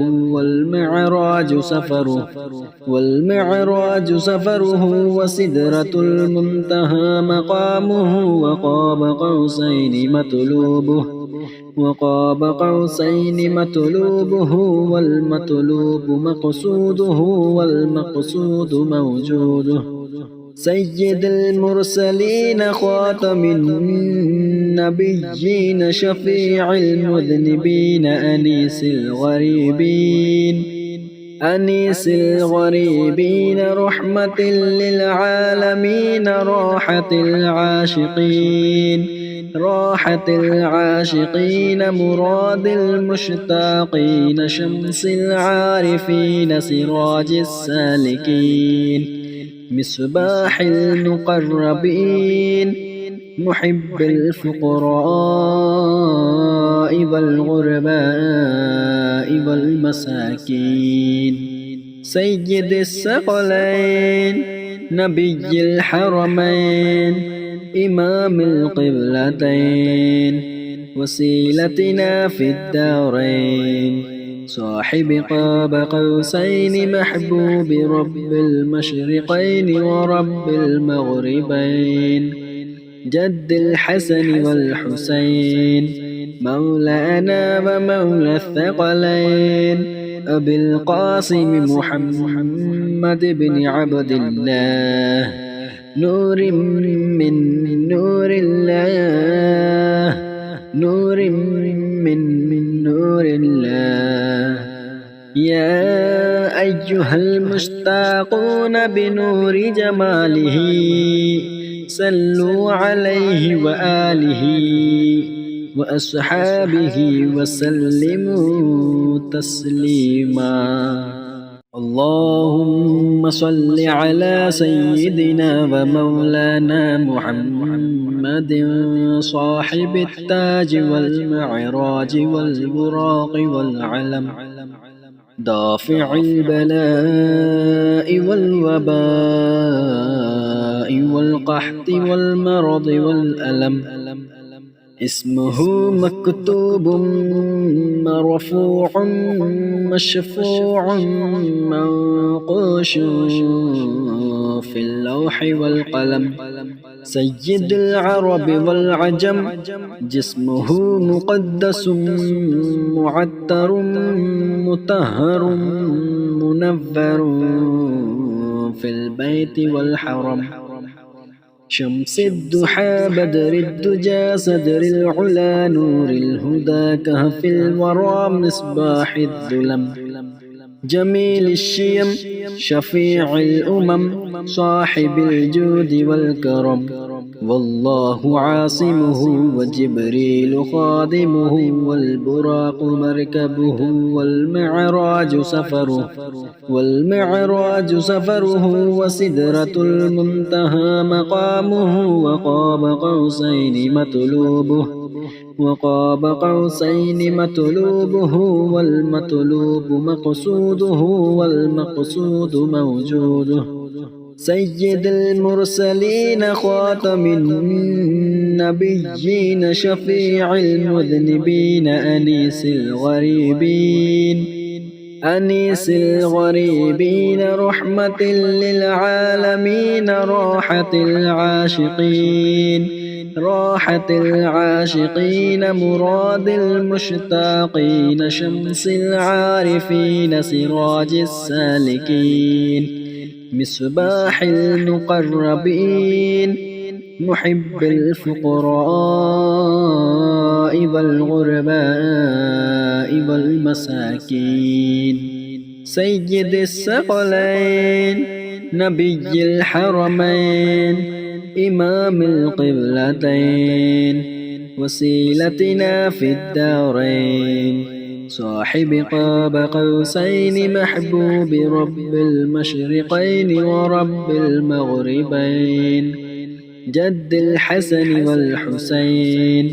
والمعراج سفره وسدرة المنتهى مقامه وقاب قوسين مطلوبه والمطلوب مقصوده والمقصود موجوده سيد المرسلين خاتم النبيين شفيع المذنبين أنيس الغريبين رحمة للعالمين راحة العاشقين مراد المشتاقين شمس العارفين سراج السالكين مصباح المقربين محب الفقراء والغرباء والمساكين سيد الثقلين نبي الحرمين إمام القبلتين وسيلتنا في الدارين صاحب قاب قوسين محبوب رب المشرقين ورب المغربين جد الحسن والحسين مولانا ومولى الثقلين أبي القاسم محمد بن عبد الله نور من نور الله نور من نور الله يا أيها المشتاقون بنور جماله صلوا عليه وآله وأصحابه وسلموا تسليما اللهم صل على سيدنا ومولانا محمد صاحب التاج والمعراج والبراق والعلم دافع البلاء والوباء والقحط والمرض والألم اسمه مكتوب مرفوع مشفوع منقوش في اللوح والقلم سيد العرب والعجم جسمه مقدس معطر مطهر منور في البيت والحرم شمس الضحى بدر الدجى صدر العلا نور الهدى كهف الورى مصباح الظلم جميل الشيم شفيع الأمم صاحب الجود والكرم والله عاصمه وجبريل خادمه والبراق مركبه والمعراج سفره وسدرة المنتهى مقامه وقاب قوسين مطلوبه والمطلوب مقصوده والمقصود موجوده سيد المرسلين خاتم النبيين شفيع المذنبين أنيس الغريبين رحمة للعالمين راحة العاشقين مراد المشتاقين شمس العارفين سراج السالكين مصباح المقربين محب الفقراء والغرباء والمساكين سيد الثقلين نبي الحرمين إمام القبلتين وسيلتنا في الدارين صاحب قاب قوسين محبوب رب المشرقين ورب المغربين جد الحسن والحسين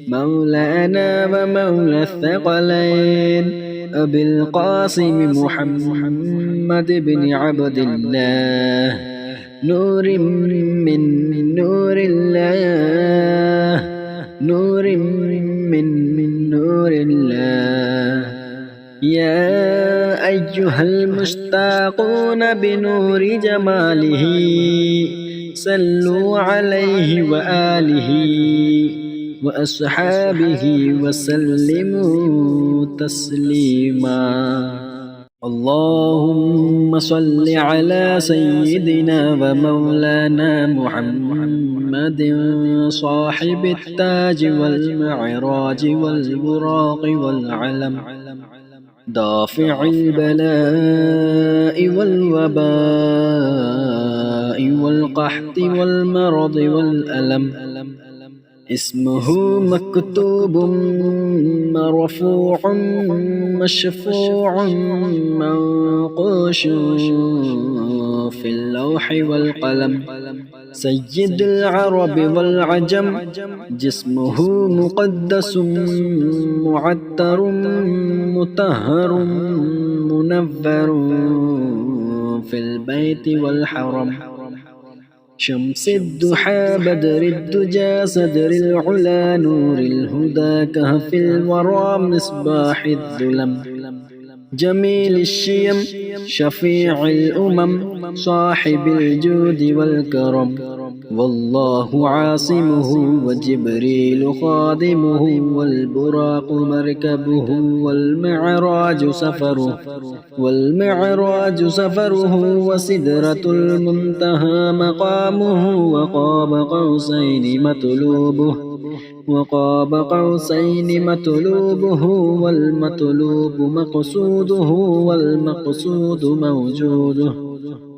مولانا ومولى الثقلين أبي القاسم محمد بن عبد الله نور من نور الله نور من نور الله يا أيها المشتاقون بنور جماله صلوا عليه وآله وأصحابه وسلموا تسليما اللهم صل على سيدنا ومولانا محمد صاحب التاج والمعراج والبراق والعلم دافع البلاء والوباء والقحط والمرض والألم اسمه مكتوب مرفوع مشفوع منقوش في اللوح والقلم سيد العرب والعجم جسمه مقدس معطر مطهر منور في البيت والحرم شمس الضحى بدر الدجى صدر العلا نور الهدى كهف الورى مصباح الظلم جميل الشيم شفيع الأمم صاحب الجود والكرم والله عاصمه وجبريل خادمه والبراق مركبه والمعراج سفره وسدرة المنتهى مقامه وقاب قوسين مطلوبه والمطلوب مقصوده والمقصود موجوده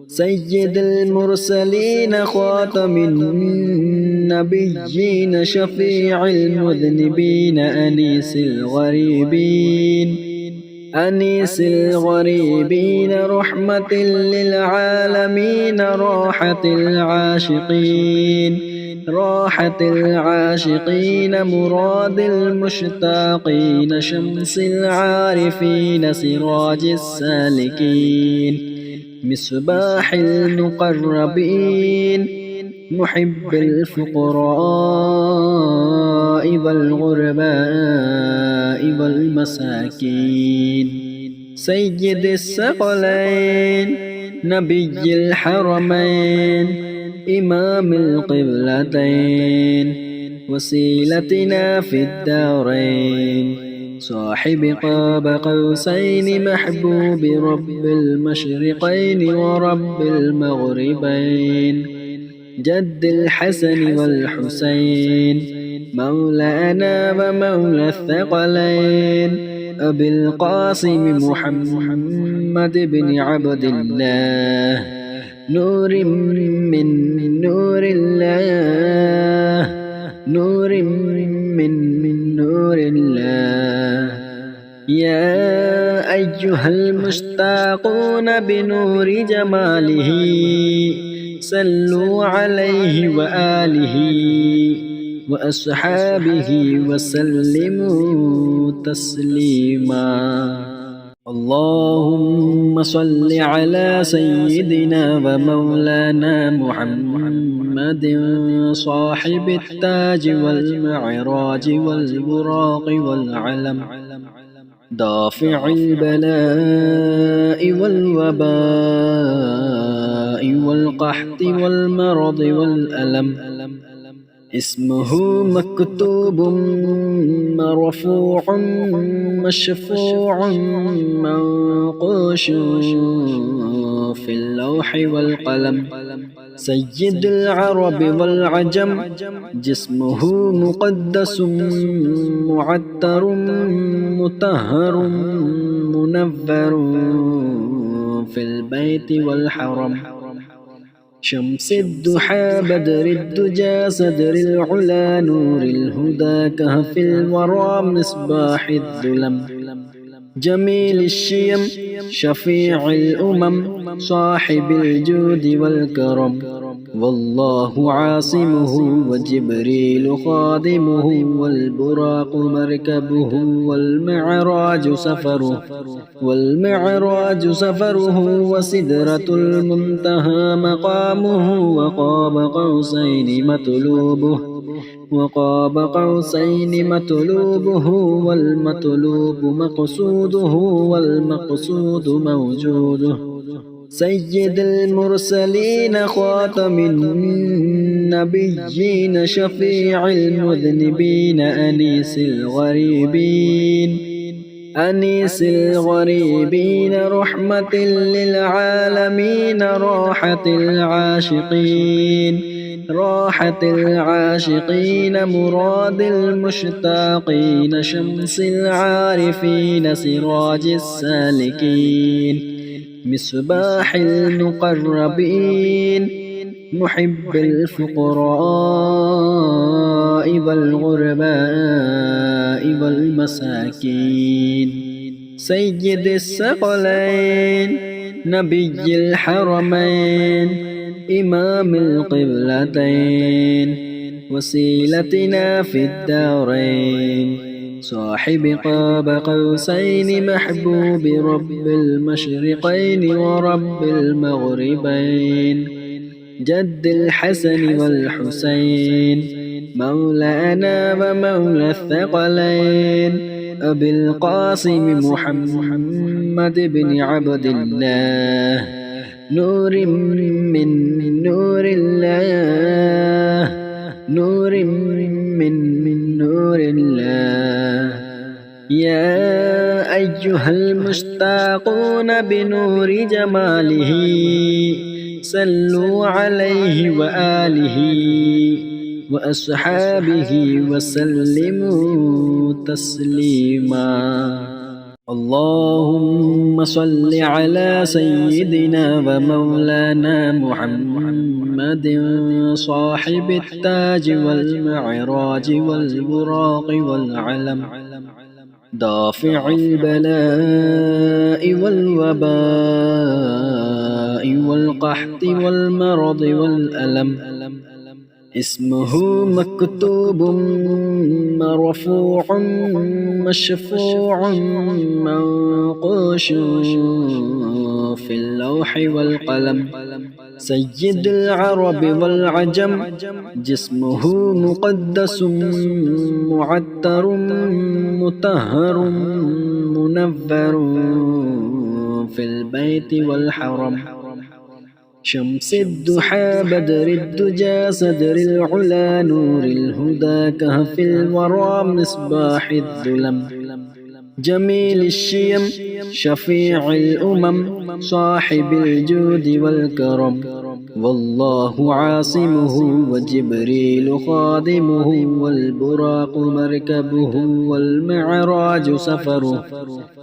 سيد المرسلين خاتم النبيين شفيع المذنبين أنيس الغريبين رحمة للعالمين راحة العاشقين مراد المشتاقين شمس العارفين سراج السالكين مصباح المقربين محب الفقراء والغرباء والمساكين سيد الثقلين نبي الحرمين إمام القبلتين وسيلتنا في الدارين صاحب قاب قوسين محبوب رب المشرقين ورب المغربين جد الحسن والحسين مولانا ومولى الثقلين أبي القاسم محمد بن عبد الله نور من نور الله نور من نور الله يا أيها المشتاقون بنور جماله صلوا عليه وآله وأصحابه وسلموا تسليما اللهم صل على سيدنا ومولانا محمد صاحب التاج والمعراج والبراق والعلم دافع البلاء والوباء والقحط والمرض والألم اسمه مكتوب مرفوع مشفوع منقوش في اللوح والقلم سيد العرب والعجم جسمه مقدس معطر مطهر منور في البيت والحرم شمس الضحى بدر الدجى صدر العلا نور الهدى كهف الورى مصباح الظلم جميل الشيم شفيع الأمم صاحب الجود والكرم والله عاصمه وجبريل خادمه والبراق مركبه والمعراج سفره وسدرة المنتهى مقامه وقاب قوسين مطلوبه والمطلوب مقصوده والمقصود موجوده سيد المرسلين خاتم النبيين شفيع المذنبين أنيس الغريبين رحمة للعالمين راحة العاشقين مراد المشتاقين شمس العارفين سراج السالكين مصباح المقربين محب الفقراء والغرباء والمساكين سيد الثقلين نبي الحرمين إمام القبلتين وسيلتنا في الدارين صاحب قاب قوسين محبوب رب المشرقين ورب المغربين جد الحسن والحسين مولانا ومولى الثقلين أبي القاسم محمد بن عبد الله نور من نور الله نور من نور الله يا أيها المشتاقون بنور جماله صلوا عليه وآله وأصحابه وسلموا تسليما اللهم صل على سيدنا ومولانا محمد صاحب التاج والمعراج والبراق والعلم دافع البلاء والوباء والقحط والمرض والألم اسمه مكتوب مرفوع مشفوع منقوش في اللوح والقلم سيد العرب والعجم جسمه مقدس معتر مطهر منور في البيت والحرم شمس الضحى بدر الدجى صدر العلا نور الهدى كهف الورى مصباح الظلم جميل الشيم شفيع الأمم صاحب الجود والكرم والله عاصمه وجبريل خادمه والبراق مركبه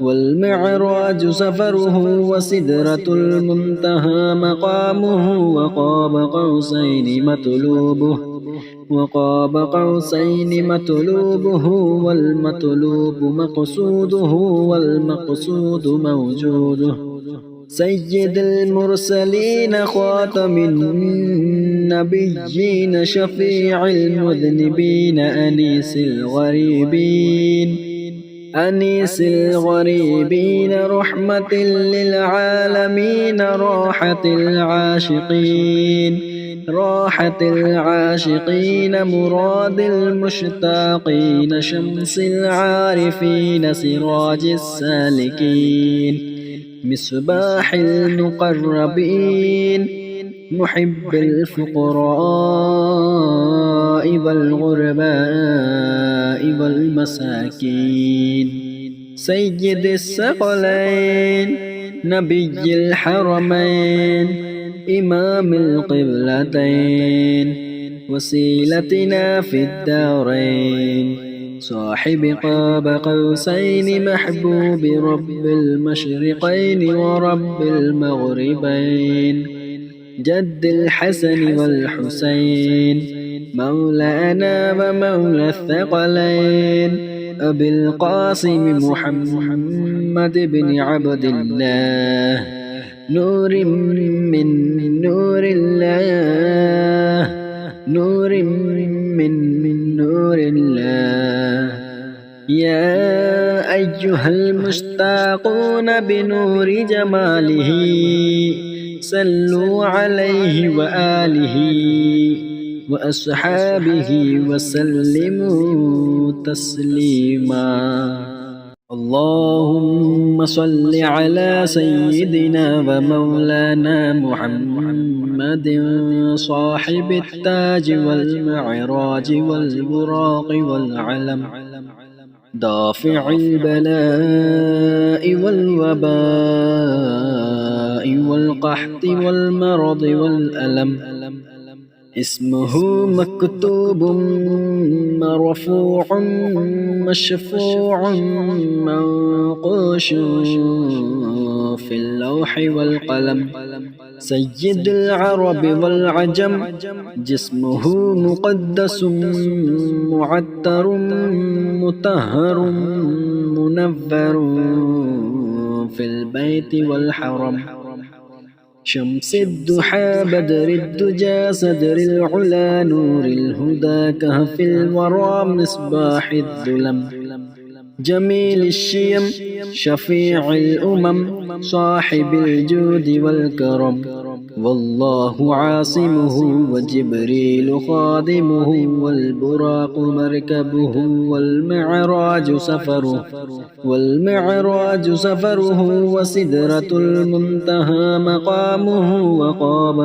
والمعراج سفره وسدرة المنتهى مقامه وقاب قوسين مطلوبه والمطلوب مقصوده والمقصود موجوده سيد المرسلين خاتم النبيين شفيع المذنبين أنيس الغريبين رحمة للعالمين راحة العاشقين مراد المشتاقين شمس العارفين سراج السالكين مصباح المقربين محب الفقراء والغرباء والمساكين سيد الثقلين نبي الحرمين إمام القبلتين وسيلتنا في الدارين صاحب قاب قوسين محبوب رب المشرقين ورب المغربين جد الحسن والحسين مولانا ومولى الثقلين أبي القاسم محمد بن عبد الله نور من نور الله نور من نور الله. يا أيها المشتاقون بنور جماله صلوا عليه وآله وأصحابه وسلموا تسليما. اللهم صل على سيدنا ومولانا محمد صاحب التاج والمعراج والبراق والعلم، دافع البلاء والوباء والقحط والمرض والألم. اسمه مكتوب مرفوع مشفوع منقوش في اللوح والقلم. سيد العرب والعجم، جسمه مقدس معطر مطهر منور في البيت والحرم. شمس الضحى بدر الدجى صدر العلا نور الهدى كهف الورى مصباح الظلم. جميل الشيم شفيع الأمم صاحب الجود والكرم. والله عاصمه وجبريل خادمه والبراق مركبه والمعراج سفره وسدرة المنتهى مقامه وقاب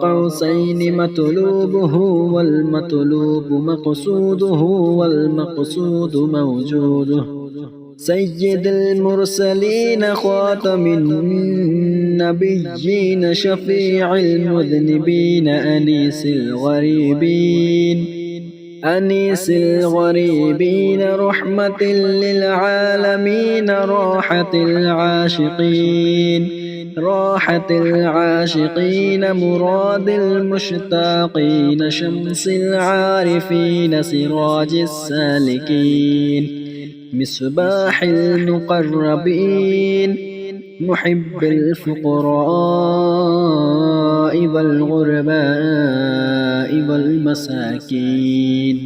قوسين مطلوبه والمطلوب مقصوده والمقصود موجوده. سيد المرسلين خاتم النبيين شفيع المذنبين أنيس الغريبين رحمة للعالمين راحة العاشقين مراد المشتاقين شمس العارفين سراج السالكين مصباح المقربين محب الفقراء والغرباء والمساكين.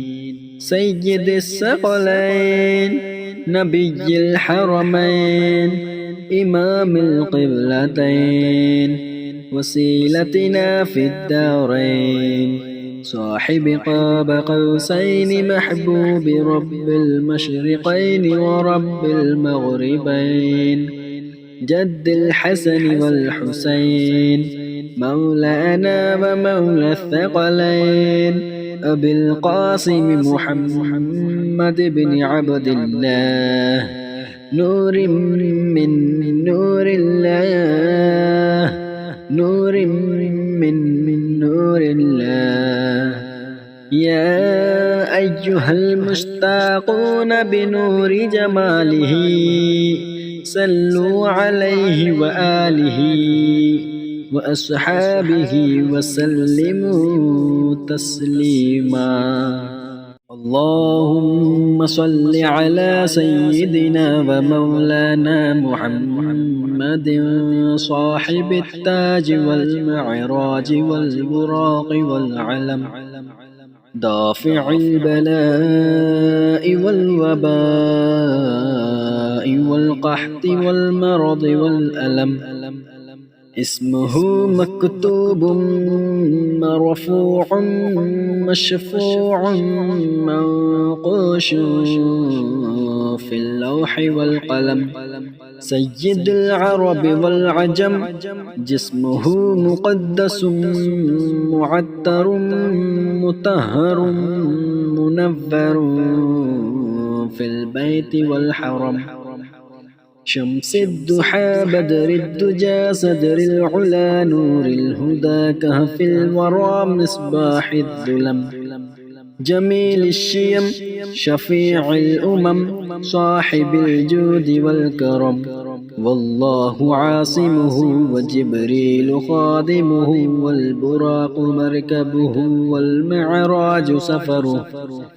سيد الثقلين نبي الحرمين إمام القبلتين وسيلتنا في الدارين صاحب قاب قوسين محبوب رب المشرقين ورب المغربين. جد الحسن والحسين مولانا ومولى الثقلين أبي القاسم محمد بن عبد الله نور من نور الله يا أيها المشتاقون بنور جماله صلوا عليه وآله وأصحابه وسلموا تسليما. اللهم صل على سيدنا ومولانا محمد صاحب التاج والمعراج والبراق والعلم، دافع البلاء والوباء والقحط والمرض والألم. اسمه مكتوب مرفوع مشفوع منقوش في اللوح والقلم. سيد العرب والعجم، جسمه مقدس معطر مطهر منور في البيت والحرم. شمس الضحى بدر الدجى صدر العلا نور الهدى كهف الورى مصباح الظلم. جميل الشيم شفيع الأمم صاحب الجود والكرم. والله عاصمه وجبريل خادمه والبراق مركبه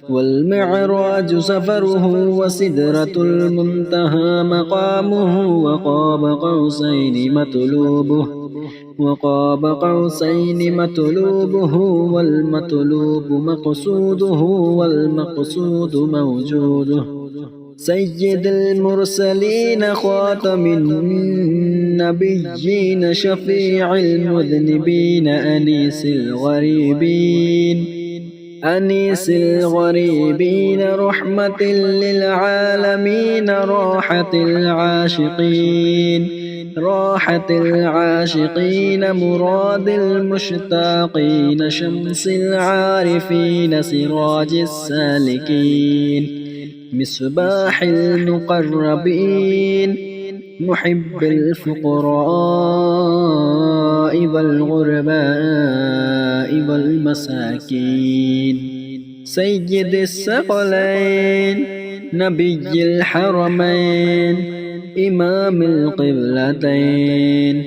والمعراج سفره وسدرة المنتهى مقامه وقاب قوسين وقاب قوسين مطلوبه والمطلوب مقصوده والمقصود موجوده. سيد المرسلين خاتم النبيين شفيع المذنبين أنيس الغريبين رحمة للعالمين راحة العاشقين مراد المشتاقين شمس العارفين سراج السالكين مصباح المقربين محب الفقراء والغرباء والمساكين. سيد الثقلين نبي الحرمين إمام القبلتين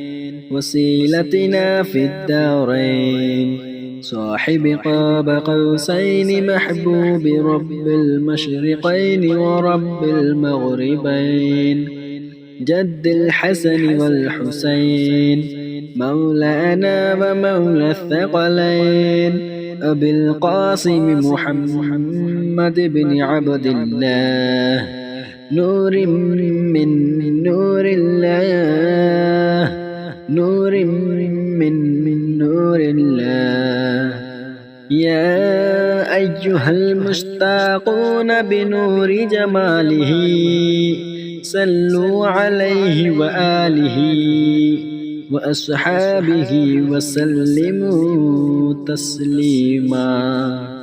وسيلتنا في الدارين صاحب قاب قوسين محبوب رب المشرقين ورب المغربين جد الحسن والحسين مولانا ومولى الثقلين أبي القاسم محمد بن عبد الله نور من نور الله نور من نور الله. يا أيها المشتاقون بنور جماله صلوا عليه وآله وأصحابه وسلموا تسليما.